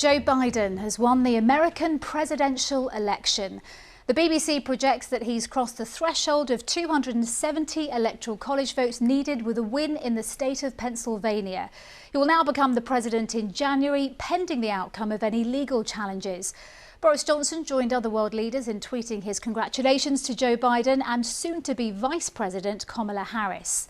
Joe Biden has won the American presidential election. The BBC projects that he's crossed the threshold of 270 Electoral College votes needed with a win in the state of Pennsylvania. He will now become the president in January, pending the outcome of any legal challenges. Boris Johnson joined other world leaders in tweeting his congratulations to Joe Biden and soon-to-be Vice President Kamala Harris.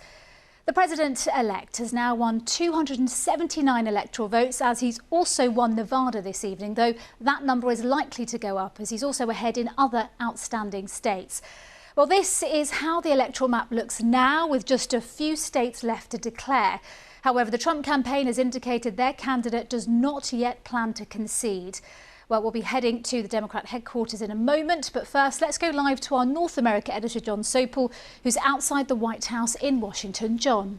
The president-elect has now won 279 electoral votes, as he's also won Nevada this evening, though that number is likely to go up as he's also ahead in other outstanding states. Well, this is how the electoral map looks now, with just a few states left to declare. However, the Trump campaign has indicated their candidate does not yet plan to concede. Well, we'll be heading to the Democrat headquarters in a moment, but first let's go live to our North America editor, Jon Sopel, who's outside the White House in Washington. Jon.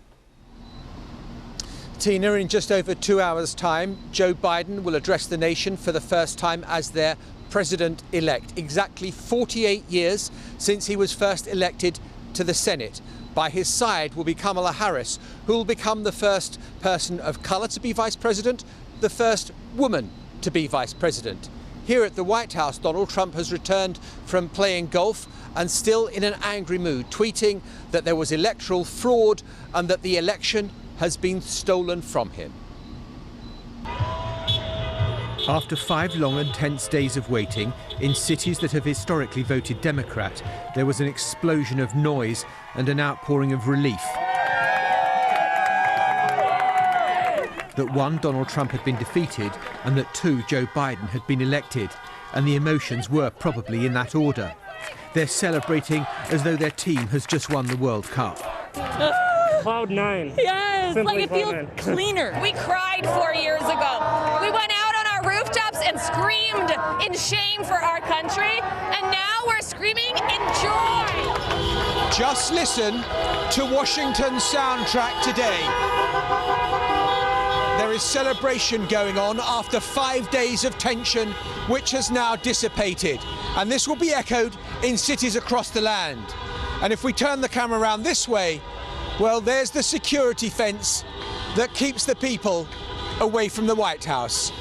Tina, in just over 2 hours' time, Joe Biden will address the nation for the first time as their president-elect. Exactly 48 years since he was first elected to the Senate. By his side will be Kamala Harris, who will become the first person of colour to be vice president, the first woman to be vice president. Here at the White House, Donald Trump has returned from playing golf and still in an angry mood, tweeting that there was electoral fraud and that the election has been stolen from him. After 5 long and tense days of waiting in cities that have historically voted Democrat, there was an explosion of noise and an outpouring of relief. That 1, Donald Trump had been defeated, and that 2, Joe Biden had been elected. And the emotions were probably in that order. They're celebrating as though their team has just won the World Cup. Cloud 9. Yes, Simply like it feels cleaner. We cried 4 years ago. We went out on our rooftops and screamed in shame for our country, and now we're screaming in joy. Just listen to Washington's soundtrack today. There is celebration going on after 5 days of tension, which has now dissipated. And this will be echoed in cities across the land. And if we turn the camera around this way, well, there's the security fence that keeps the people away from the White House.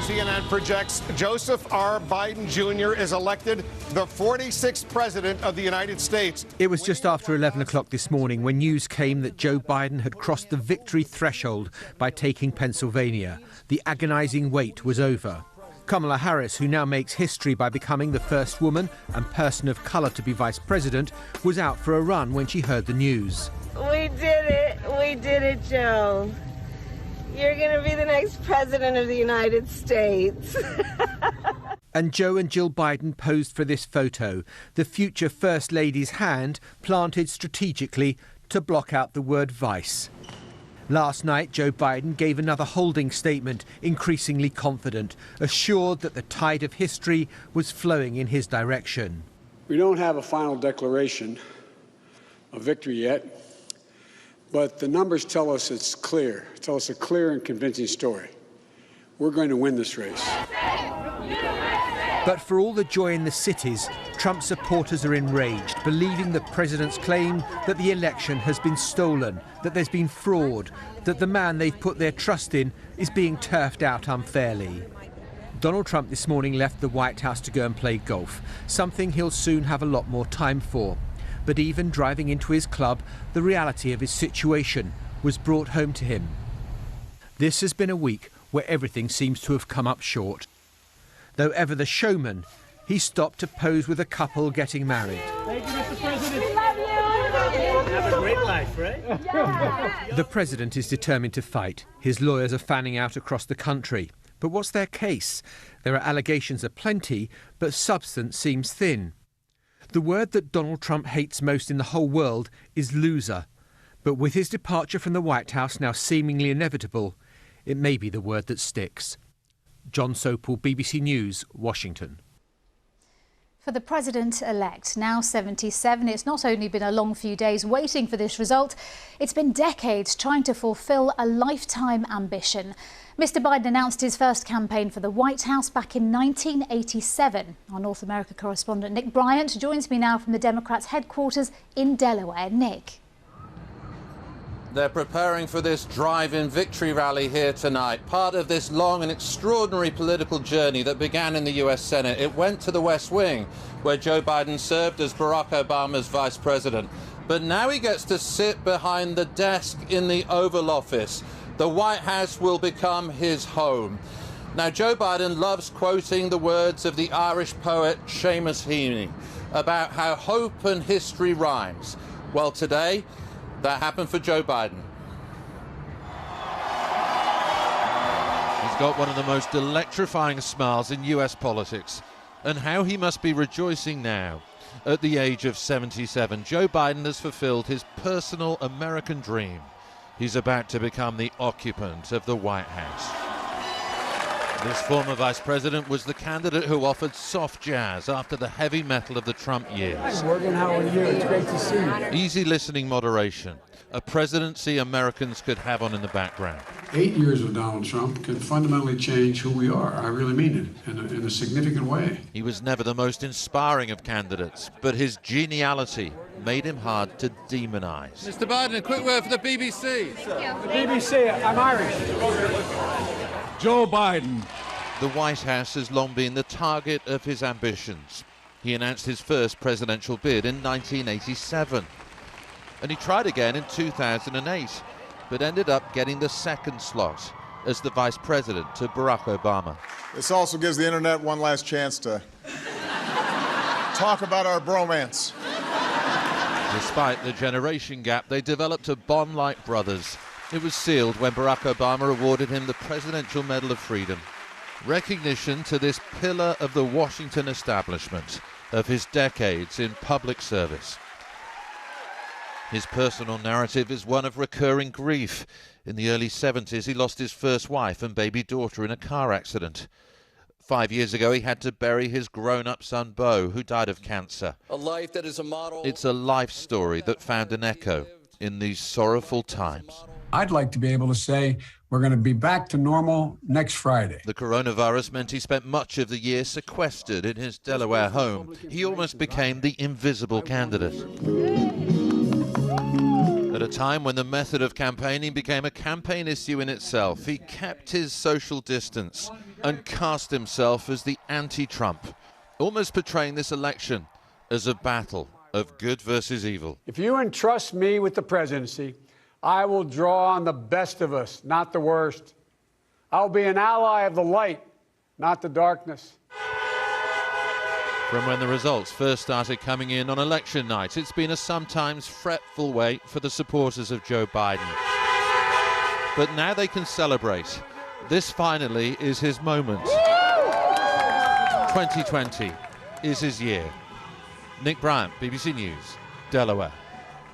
CNN projects Joseph R. Biden Jr. is elected the 46th president of the United States. It was just after 11 o'clock this morning when news came that Joe Biden had crossed the victory threshold by taking Pennsylvania. The agonizing wait was over. Kamala Harris, who now makes history by becoming the first woman and person of color to be vice president, was out for a run when she heard the news. We did it, Joe. You're going to be the next president of the United States. And Joe and Jill Biden posed for this photo, the future First Lady's hand planted strategically to block out the word vice. Last night, Joe Biden gave another holding statement, increasingly confident, assured that the tide of history was flowing in his direction. We don't have a final declaration of victory yet, but the numbers tell us it's clear. Tell us a clear and convincing story. We're going to win this race. But for all the joy in the cities, Trump supporters are enraged, believing the president's claim that the election has been stolen, that there's been fraud, that the man they've put their trust in is being turfed out unfairly. Donald Trump this morning left the White House to go and play golf, something he'll soon have a lot more time for. But even driving into his club, the reality of his situation was brought home to him. This has been a week where everything seems to have come up short. Though ever the showman, he stopped to pose with a couple getting married. Thank you, Mr. President. We love you. Have a great life, right? Yeah. The president is determined to fight. His lawyers are fanning out across the country. But what's their case? There are allegations aplenty, but substance seems thin. The word that Donald Trump hates most in the whole world is loser. But with his departure from the White House now seemingly inevitable, it may be the word that sticks. Jon Sopel, BBC News, Washington. For the president-elect, now 77, it's not only been a long few days waiting for this result, it's been decades trying to fulfil a lifetime ambition. Mr. Biden announced his first campaign for the White House back in 1987. Our North America correspondent Nick Bryant joins me now from the Democrats' headquarters in Delaware. Nick. They're preparing for this drive-in victory rally here tonight, part of this long and extraordinary political journey that began in the US Senate. It went to the West Wing, where Joe Biden served as Barack Obama's vice president. But now he gets to sit behind the desk in the Oval Office. The White House will become his home. Now, Joe Biden loves quoting the words of the Irish poet Seamus Heaney about how hope and history rhymes. Well, today, that happened for Joe Biden. He's got one of the most electrifying smiles in US politics. And how he must be rejoicing now. At the age of 77, Joe Biden has fulfilled his personal American dream. He's about to become the occupant of the White House. This former vice president was the candidate who offered soft jazz after the heavy metal of the Trump years. Hi, Morgan. How are you? It's great to see you. Easy listening moderation, a presidency Americans could have on in the background. 8 years of Donald Trump can fundamentally change who we are. I really mean it, in a significant way. He was never the most inspiring of candidates, but his geniality made him hard to demonize. Mr. Biden, a quick word for the BBC. The BBC, I'm Irish. Joe Biden. The White House has long been the target of his ambitions. He announced his first presidential bid in 1987. And he tried again in 2008, but ended up getting the second slot as the vice president to Barack Obama. This also gives the internet one last chance to talk about our bromance. Despite the generation gap, they developed a bond like brothers. It was sealed when Barack Obama awarded him the Presidential Medal of Freedom. Recognition to this pillar of the Washington establishment, of his decades in public service. His personal narrative is one of recurring grief. In the early 70s, he lost his first wife and baby daughter in a car accident. 5 years ago, he had to bury his grown-up son, Beau, who died of cancer. A life that is a model. It's a life story that found an echo in these sorrowful times. I'd like to be able to say we're going to be back to normal next Friday. The coronavirus meant he spent much of the year sequestered in his Delaware home. He almost became the invisible candidate. At a time when the method of campaigning became a campaign issue in itself, he kept his social distance and cast himself as the anti-Trump, almost portraying this election as a battle of good versus evil. If you entrust me with the presidency, I will draw on the best of us, not the worst. I'll be an ally of the light, not the darkness. From when the results first started coming in on election night, it's been a sometimes fretful wait for the supporters of Joe Biden. But now they can celebrate. This finally is his moment. 2020 is his year. Nick Bryant, BBC News, Delaware.